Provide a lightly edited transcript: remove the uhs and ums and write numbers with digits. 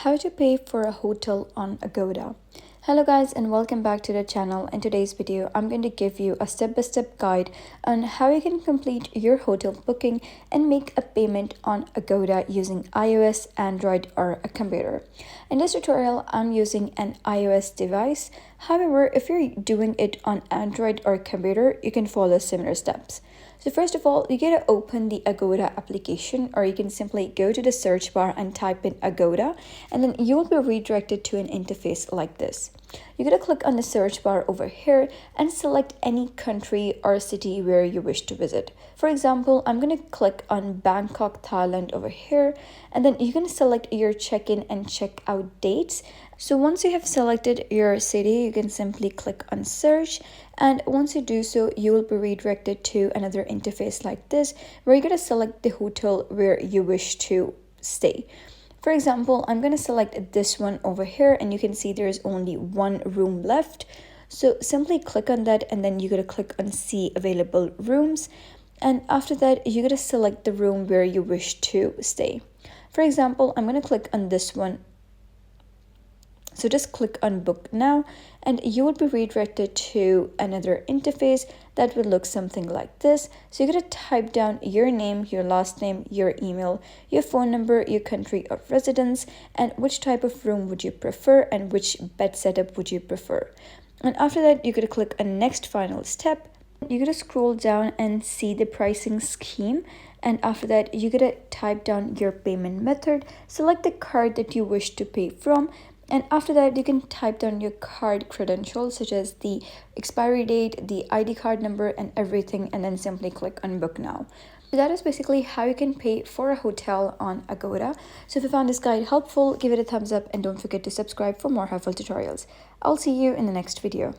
How to pay for a hotel on Agoda. Hello guys and welcome back to the channel. In today's video I'm going to give you a step-by-step guide on how you can complete your hotel booking and make a payment on Agoda using iOS, Android or a computer. In this tutorial I'm using an iOS device. However, if you're doing it on Android or computer, you can follow similar steps. So first of all, you get to open the Agoda application, or you can simply go to the search bar and type in Agoda, and then you will be redirected to an interface like this. You're going to click on the search bar over here and select any country or city where you wish to visit. For example, I'm going to click on Bangkok, Thailand over here, and then you're going to select your check-in and check-out dates. So once you have selected your city, you can simply click on search, and once you do so, you will be redirected to another interface like this where you're going to select the hotel where you wish to stay. For example, I'm going to select this one over here, and you can see there's only one room left. So simply click on that, and then you're going to click on see available rooms. And after that, you're going to select the room where you wish to stay. For example, I'm going to click on this one. So just click on book now, and you will be redirected to another interface that will look something like this. So you're going to type down your name, your last name, your email, your phone number, your country of residence, and which type of room would you prefer and which bed setup would you prefer. And after that, you're going to click on next final step. You're going to scroll down and see the pricing scheme. And after that, you're going to type down your payment method, select the card that you wish to pay from. And after that, you can type down your card credentials such as the expiry date, the ID card number and everything, and then simply click on book now. So that is basically how you can pay for a hotel on Agoda. So if you found this guide helpful, give it a thumbs up and don't forget to subscribe for more helpful tutorials. I'll see you in the next video.